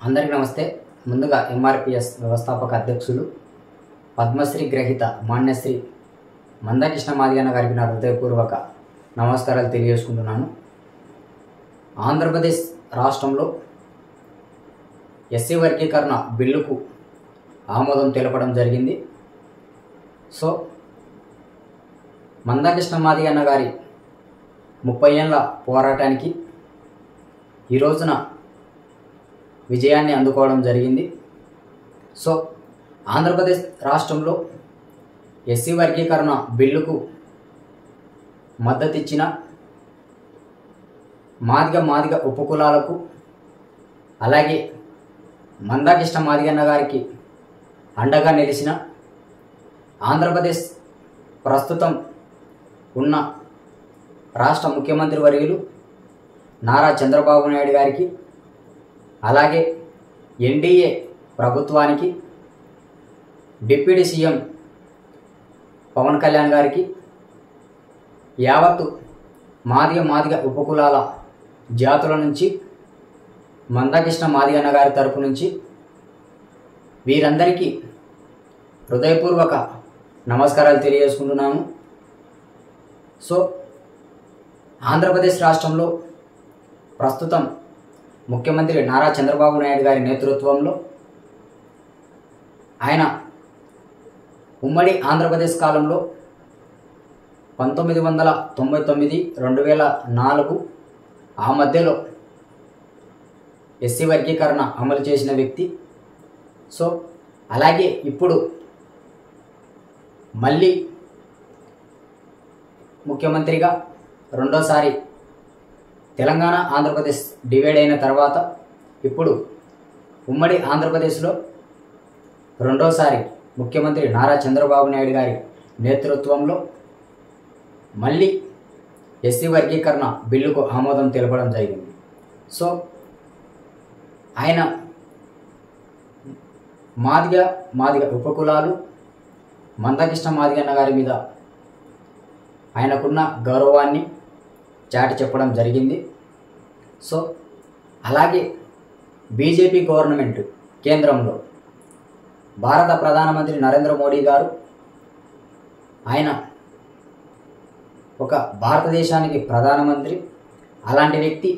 అందరికీ నమస్తే. ముందుగా ఎంఆర్పిఎస్ వ్యవస్థాపక అధ్యక్షులు పద్మశ్రీ గ్రహీత మాన్యశ్రీ మందకృష్ణ మాదిగన్న గారికి నా హృదయపూర్వక నమస్కారాలు తెలియజేసుకుంటున్నాను. ఆంధ్రప్రదేశ్ రాష్ట్రంలో ఎస్సీ వర్గీకరణ బిల్లుకు ఆమోదం తెలపడం జరిగింది. సో మందకృష్ణ మాదిగన్న గారి 30 ఏళ్ల పోరాటానికి ఈ రోజున విజయాన్ని అందుకోవడం జరిగింది. సో ఆంధ్రప్రదేశ్ రాష్ట్రంలో ఎస్సీ వర్గీకరణ బిల్లుకు మద్దతిచ్చిన మాదిగ ఉపకులాలకు, అలాగే మందకృష్ణ మాదిగన్న గారికి అండగా నిలిచిన ఆంధ్రప్రదేశ్ ప్రస్తుతం ఉన్న రాష్ట్ర ముఖ్యమంత్రి వర్యులు నారా చంద్రబాబు నాయుడు గారికి, అలాగే ఎన్డీఏ ప్రభుత్వానికి, డిప్యూటీ సీఎం పవన్ కళ్యాణ్ గారికి, యావత్తు మాదిగ ఉపకులాల జాతుల నుంచి మందకృష్ణ మాదిగన్న గారి తరపు నుంచి వీరందరికీ హృదయపూర్వక నమస్కారాలు తెలియజేసుకుంటున్నాను. సో ఆంధ్రప్రదేశ్ రాష్ట్రంలో ప్రస్తుతం ముఖ్యమంత్రి నారా చంద్రబాబు నాయుడు గారి నేతృత్వంలో ఆయన ఉమ్మడి ఆంధ్రప్రదేశ్ కాలంలో 1999, 2004 ఆ మధ్యలో ఎస్సీ వర్గీకరణ అమలు చేసిన వ్యక్తి. సో అలాగే ఇప్పుడు మళ్ళీ ముఖ్యమంత్రిగా రెండోసారి తెలంగాణ ఆంధ్రప్రదేశ్ డివైడ్ అయిన తర్వాత ఇప్పుడు ఉమ్మడి ఆంధ్రప్రదేశ్లో రెండోసారి ముఖ్యమంత్రి నారా చంద్రబాబు నాయుడు గారి నేతృత్వంలో మళ్ళీ ఎస్సీ వర్గీకరణ బిల్లుకు ఆమోదం తెలపడం జరిగింది. సో ఆయన మాదిగ ఉపకులాలు మందకృష్ణ మాదిగన్న గారి మీద ఆయనకున్న గౌరవాన్ని చాటి చెప్పడం జరిగింది. సో అలాగే బీజేపీ గవర్నమెంట్ కేంద్రంలో భారత ప్రధానమంత్రి నరేంద్ర మోడీ గారు, ఆయన ఒక భారతదేశానికి ప్రధానమంత్రి, అలాంటి వ్యక్తి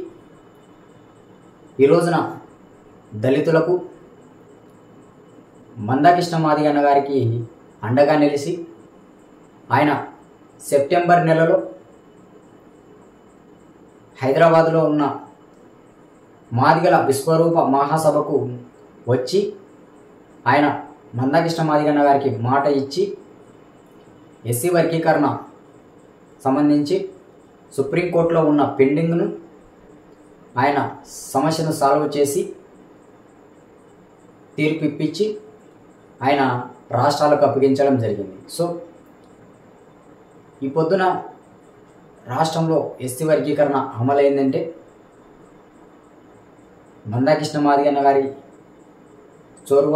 ఈ రోజున దళితులకు, మందకృష్ణ మాదిగన్న గారికి అండగా నిలిచి ఆయన సెప్టెంబర్ నెలలో హైదరాబాద్లో ఉన్న మాదిగల విశ్వరూప మహాసభకు వచ్చి ఆయన మందకృష్ణ మాదిగన్న గారికి మాట ఇచ్చి ఎస్సీ వర్గీకరణ సంబంధించి సుప్రీంకోర్టులో ఉన్న పెండింగ్ను ఆయన సమస్యను సాల్వ్ చేసి తీర్పు ఇప్పించి ఆయన రాష్ట్రాలకు అప్పగించడం జరిగింది. సో ఈ పొద్దున రాష్ట్రంలో ఎస్సీ వర్గీకరణ అమలైందంటే మందకృష్ణ మాదిగన్న గారి చొరవ,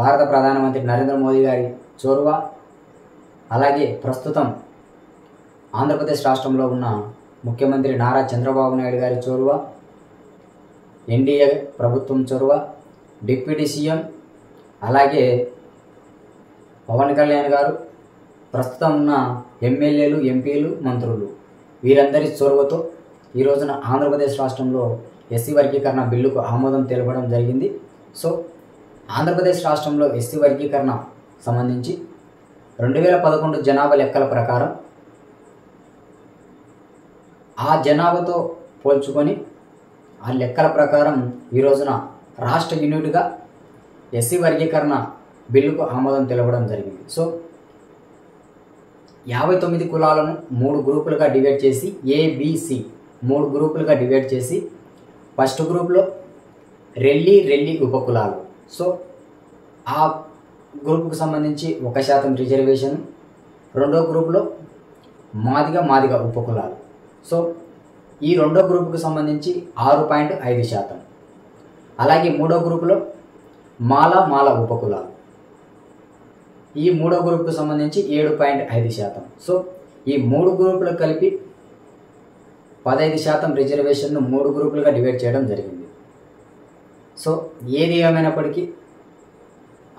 భారత ప్రధానమంత్రి నరేంద్ర మోదీ గారి చొరవ, అలాగే ప్రస్తుతం ఆంధ్రప్రదేశ్ రాష్ట్రంలో ఉన్న ముఖ్యమంత్రి నారా చంద్రబాబు నాయుడు గారి చొరవ, ఎన్డీఏ ప్రభుత్వం చొరవ, డిప్యూటీ సీఎం, అలాగే పవన్ కళ్యాణ్ గారు, ప్రస్తుతం ఉన్న ఎమ్మెల్యేలు, ఎంపీలు, మంత్రులు వీరందరి చొరవతో ఈ రోజున ఆంధ్రప్రదేశ్ రాష్ట్రంలో ఎస్సీ వర్గీకరణ బిల్లుకు ఆమోదం తెలపడం జరిగింది. సో ఆంధ్రప్రదేశ్ రాష్ట్రంలో ఎస్సీ వర్గీకరణ సంబంధించి 2011 జనాభా లెక్కల ప్రకారం ఆ జనాభాతో పోల్చుకొని ఆ లెక్కల ప్రకారం ఈ రోజున రాష్ట్ర యూనిట్గా ఎస్సీ వర్గీకరణ బిల్లుకు ఆమోదం తెలపడం జరిగింది. సో 59 కులాలను 3 గ్రూపులుగా డివైడ్ చేసి, ఏబిసి 3 గ్రూపులుగా డివైడ్ చేసి, ఫస్ట్ గ్రూప్లో రెల్లి ఉపకులాలు. సో ఆ గ్రూపుకు సంబంధించి 1% రిజర్వేషన్, రెండో గ్రూపులో మాదిగ ఉపకులాలు. సో ఈ రెండో గ్రూపుకు సంబంధించి 6.5%, అలాగే మూడో గ్రూపులో మాల ఉపకులాలు, ఈ మూడో గ్రూప్కు సంబంధించి 7.5%. సో ఈ 3 గ్రూపులకు కలిపి 15% రిజర్వేషన్ను 3 గ్రూపులుగా డివైడ్ చేయడం జరిగింది. సో ఏది ఏమైనప్పటికీ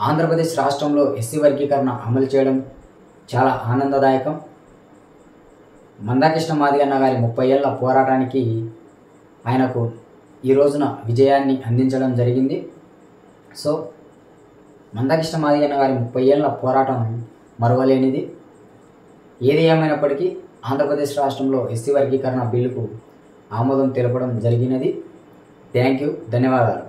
ఆంధ్రప్రదేశ్ రాష్ట్రంలో ఎస్సీ వర్గీకరణ అమలు చేయడం చాలా ఆనందదాయకం. మందాకృష్ణ మాదిగన్న గారి 30 ఏళ్ల పోరాటానికి ఆయనకు ఈ రోజున విజయాన్ని అందించడం జరిగింది. సో మందాకృష్ణ మాదిగన్న గారి 30 ఏళ్ల పోరాటం మరువలేనిది. ఏది ఏమైనప్పటికీ ఆంధ్రప్రదేశ్ రాష్ట్రంలో ఎస్సీ వర్గీకరణ బిల్లుకు ఆమోదం తెలపడం జరిగినది. థ్యాంక్ యూ, ధన్యవాదాలు.